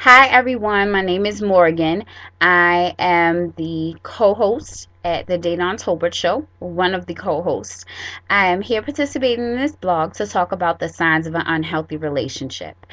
Hi, everyone. My name is Morgan. I am the co host at the Dayton Tolbert Show, one of the co hosts. I am here participating in this blog to talk about the signs of an unhealthy relationship.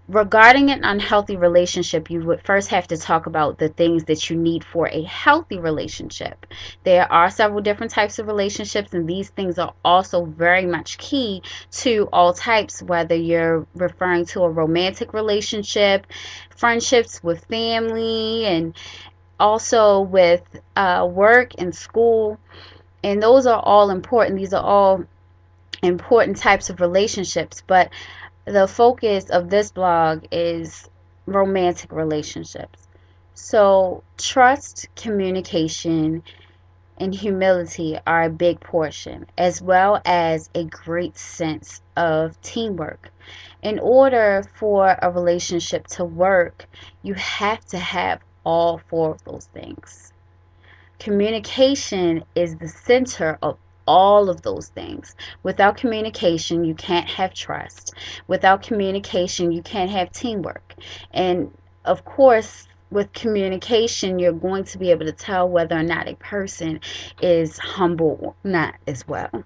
Regarding an unhealthy relationship, you would first have to talk about the things that you need for a healthy relationship. There are several different types of relationships, and these things are also very much key to all types, whether you're referring to a romantic relationship, friendships with family, and also with work and school. And those are all important. These are all important types of relationships, but the focus of this blog is romantic relationships. So, trust, communication, and humility are a big portion, as well as a great sense of teamwork. In order for a relationship to work, you have to have all four of those things. Communication is the center of all of those things. Without communication, you can't have trust. Without communication, you can't have teamwork. And of course, with communication, you're going to be able to tell whether or not a person is humble or not as well.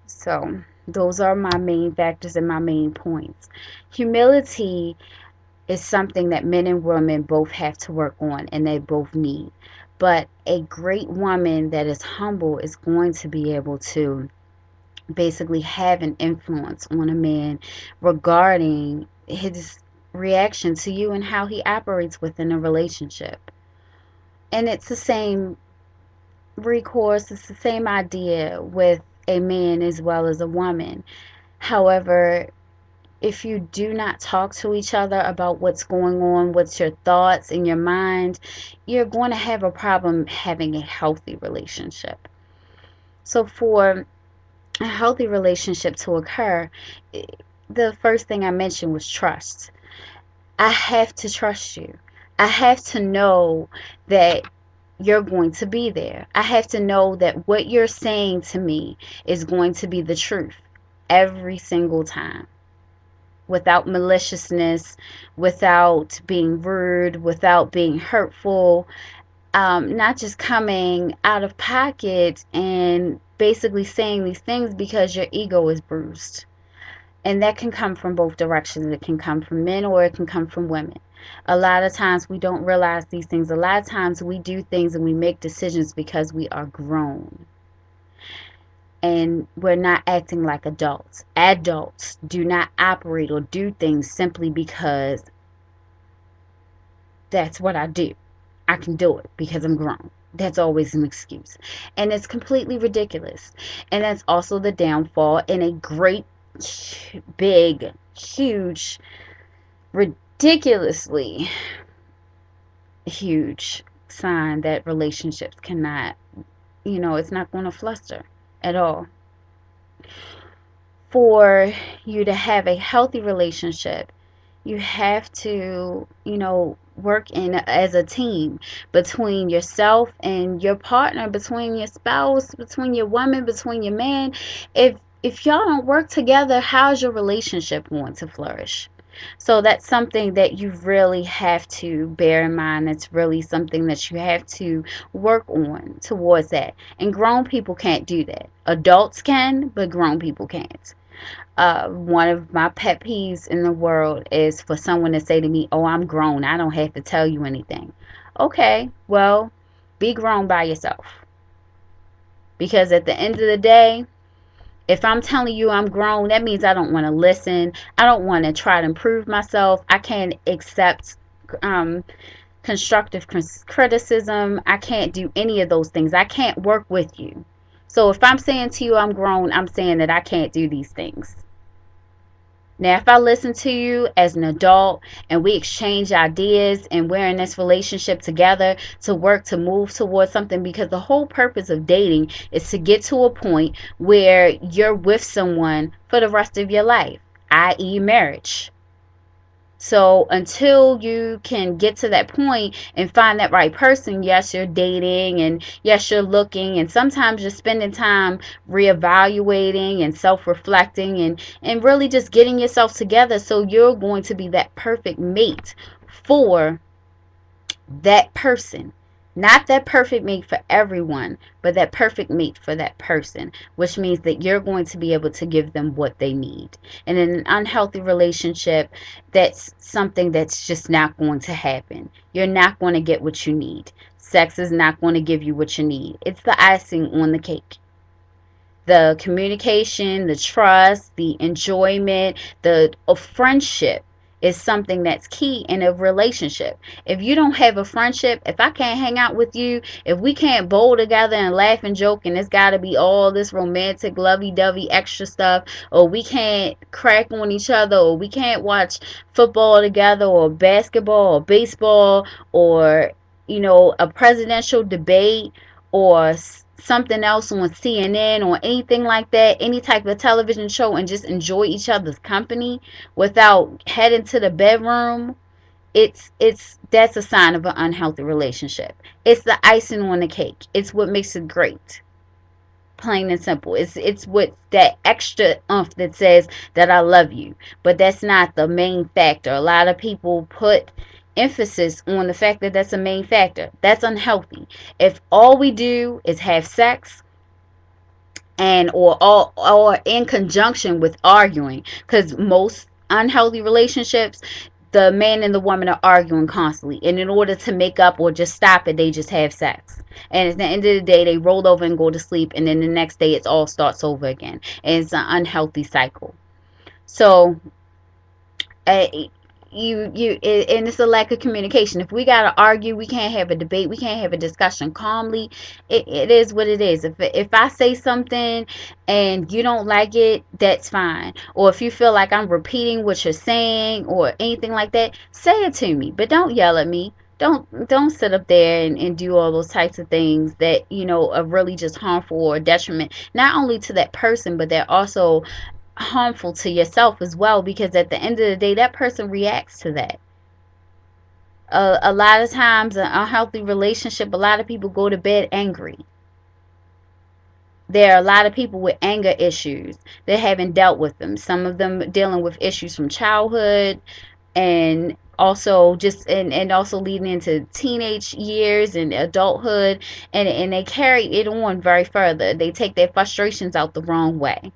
So, those are my main factors and my main points. Humility is something that men and women both have to work on and they both need. But a great woman that is humble is going to be able to basically have an influence on a man regarding his reaction to you and how he operates within a relationship. And it's the same recourse, it's the same idea with a man as well as a woman. However, if you do not talk to each other about what's going on, what's your thoughts in your mind, you're going to have a problem having a healthy relationship. So, for a healthy relationship to occur, the first thing I mentioned was trust. I have to trust you. I have to know that you're going to be there. I have to know that what you're saying to me is going to be the truth every single time, without maliciousness, without being rude, without being hurtful, not just coming out of pocket and basically saying these things because your ego is bruised. And that can come from both directions. It can come from men or it can come from women. A lot of times we don't realize these things. A lot of times we do things and we make decisions because we are grown and we're not acting like adults. Adults do not operate or do things simply because that's what I do. I can do it because I'm grown. That's always an excuse. And it's completely ridiculous. And that's also the downfall in a great, big, huge, ridiculously huge sign that relationships cannot, it's not going to fluster at all. For you to have a healthy relationship, you have to, work in as a team between yourself and your partner, between your spouse, between your woman, between your man. If y'all don't work together, how's your relationship going to flourish? So that's something that you really have to bear in mind. It's really something that you have to work on towards that. And grown people can't do that. Adults can, but grown people can't. One of my pet peeves in the world is for someone to say to me, "Oh, I'm grown. I don't have to tell you anything." Okay, well, be grown by yourself. Because at the end of the day, if I'm telling you I'm grown, that means I don't want to listen. I don't want to try to improve myself. I can't accept um, constructive criticism. I can't do any of those things. I can't work with you. So if I'm saying to you I'm grown, I'm saying that I can't do these things. Now, if I listen to you as an adult and we exchange ideas and we're in this relationship together to work to move towards something, because the whole purpose of dating is to get to a point where you're with someone for the rest of your life, i.e., marriage. So until you can get to that point and find that right person, yes, you're dating and yes, you're looking, and sometimes you're spending time reevaluating and self-reflecting and really just getting yourself together so you're going to be that perfect mate for that person. Not that perfect mate for everyone, but that perfect mate for that person, which means that you're going to be able to give them what they need. And in an unhealthy relationship, that's something that's just not going to happen. You're not going to get what you need. Sex is not going to give you what you need. It's the icing on the cake. The communication, the trust, the enjoyment, the friendship is something that's key in a relationship. If you don't have a friendship, if I can't hang out with you, if we can't bowl together and laugh and joke, and it's got to be all this romantic, lovey-dovey extra stuff, or we can't crack on each other, or we can't watch football together, or basketball, or baseball, or a presidential debate, or something else on CNN or anything like that, any type of television show, and just enjoy each other's company without heading to the bedroom, it's that's a sign of an unhealthy relationship. It's the icing on the cake. It's what makes it great. Plain and simple. It's what that extra umph that says that I love you. But that's not the main factor. A lot of people put emphasis on the fact that that's a main factor. That's unhealthy. If all we do is have sex and or in conjunction with arguing, because most unhealthy relationships, the man and the woman are arguing constantly, and in order to make up or just stop it, they just have sex, and at the end of the day they roll over and go to sleep, and then the next day it all starts over again, and it's an unhealthy cycle. So uh, and it's a lack of communication. If we gotta argue, we can't have a debate, we can't have a discussion calmly. It is what it is. If I say something and you don't like it, that's fine. Or if you feel like I'm repeating what you're saying or anything like that, say it to me, but don't yell at me. Don't sit up there and do all those types of things that are really just harmful or detriment, not only to that person, but they're also harmful to yourself as well, because at the end of the day that person reacts to that. A lot of times an unhealthy relationship, a lot of people go to bed angry. There are a lot of people with anger issues that haven't dealt with them, some of them dealing with issues from childhood, and also just and also leading into teenage years and adulthood, and they carry it on very further. They take their frustrations out the wrong way.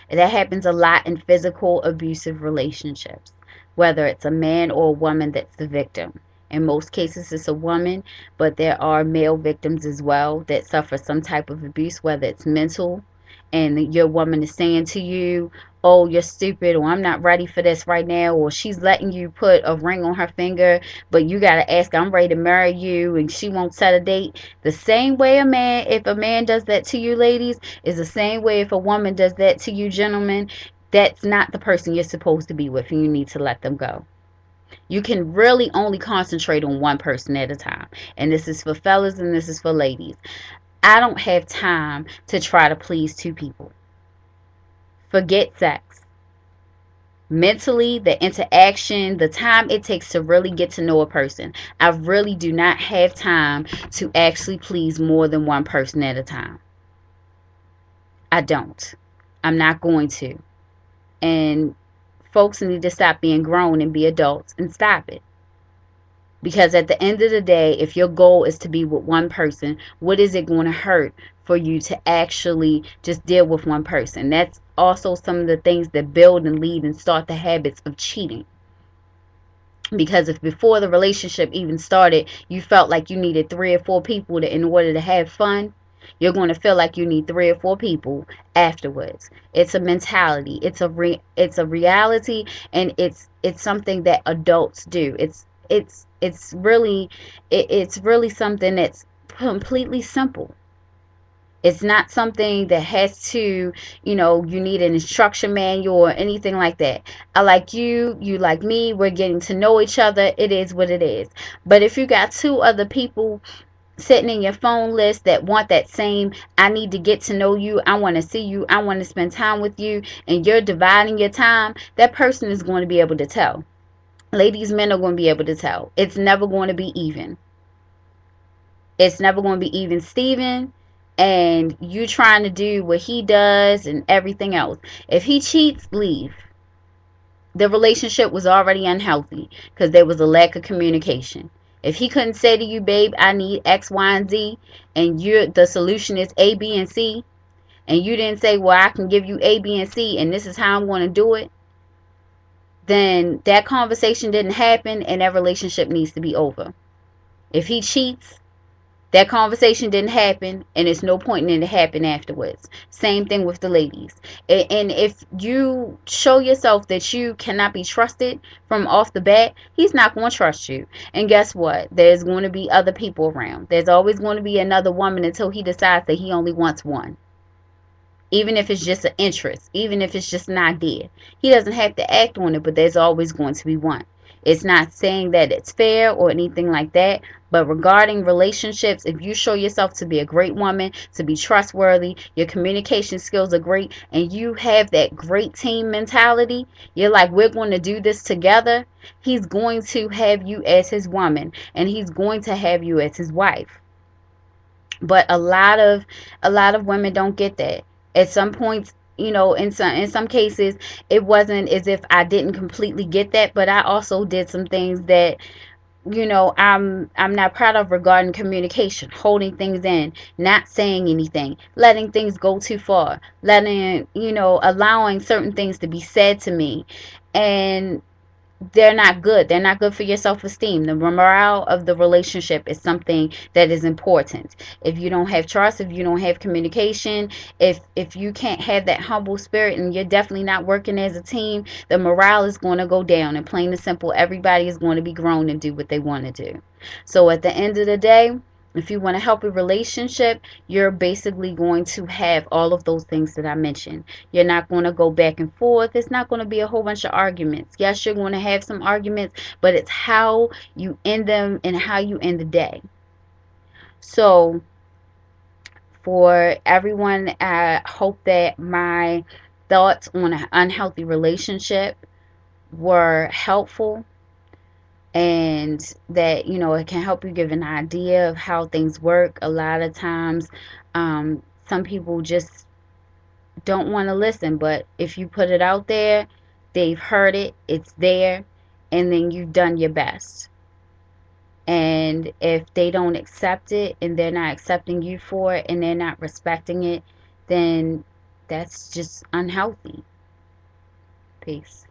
That happens a lot in physical abusive relationships, whether it's a man or a woman that's the victim. In most cases, it's a woman, but there are male victims as well that suffer some type of abuse, whether it's mental, and your woman is saying to you, oh, you're stupid, or I'm not ready for this right now, or she's letting you put a ring on her finger, but you got to ask, I'm ready to marry you, and she won't set a date. The same way if a man does that to you, ladies, is the same way if a woman does that to you, gentlemen. That's not the person you're supposed to be with, and you need to let them go. You can really only concentrate on one person at a time. And this is for fellas and this is for ladies. I don't have time to try to please two people. Forget sex. Mentally, the interaction, the time it takes to really get to know a person. I really do not have time to actually please more than one person at a time. I don't. I'm not going to. And folks need to stop being grown and be adults and stop it. Because at the end of the day, if your goal is to be with one person, what is it going to hurt for you to actually just deal with one person? That's also some of the things that build and lead and start the habits of cheating. Because if before the relationship even started, you felt like you needed 3 or 4 people in order to have fun, you're going to feel like you need 3 or 4 people afterwards. It's a mentality. It's a reality, and it's something that adults do. It's really it's really something that's completely simple. It's not something that has to, you need an instruction manual or anything like that. I like you like me, we're getting to know each other. It is what it is. But if you got 2 other people sitting in your phone list that want that same, I need to get to know you, I want to see you, I want to spend time with you, and you're dividing your time, that person is going to be able to tell. Ladies, men are going to be able to tell. It's never going to be even. It's never going to be even Steven, and you trying to do what he does and everything else. If he cheats, leave. The relationship was already unhealthy because there was a lack of communication. If he couldn't say to you, babe, I need X, Y, and Z, and the solution is A, B, and C, and you didn't say, well, I can give you A, B, and C, and this is how I'm going to do it, then that conversation didn't happen, and that relationship needs to be over. If he cheats, that conversation didn't happen, and it's no point in it happen afterwards. Same thing with the ladies. And if you show yourself that you cannot be trusted from off the bat, he's not going to trust you. And guess what? There's going to be other people around. There's always going to be another woman until he decides that he only wants one. Even if it's just an interest, even if it's just an idea. He doesn't have to act on it, but there's always going to be one. It's not saying that it's fair or anything like that, but regarding relationships, if you show yourself to be a great woman, to be trustworthy, your communication skills are great, and you have that great team mentality, you're like, we're going to do this together, he's going to have you as his woman, and he's going to have you as his wife. But a lot of women don't get that. At some points, in some cases, it wasn't as if I didn't completely get that, but I also did some things that I'm not proud of regarding communication, holding things in, not saying anything, letting things go too far, allowing certain things to be said to me, and they're not good. They're not good for your self-esteem. The morale of the relationship is something that is important. If you don't have trust, if you don't have communication, if you can't have that humble spirit, and you're definitely not working as a team, the morale is going to go down. And plain and simple, everybody is going to be grown and do what they want to do. So at the end of the day, if you want to help a relationship, you're basically going to have all of those things that I mentioned. You're not going to go back and forth. It's not going to be a whole bunch of arguments. Yes, you're going to have some arguments, but it's how you end them and how you end the day. So for everyone, I hope that my thoughts on an unhealthy relationship were helpful, and that it can help you give an idea of how things work. A lot of times, some people just don't want to listen, but if you put it out there, they've heard it, it's there, and then you've done your best. And if they don't accept it, and they're not accepting you for it, and they're not respecting it, then that's just unhealthy. Peace.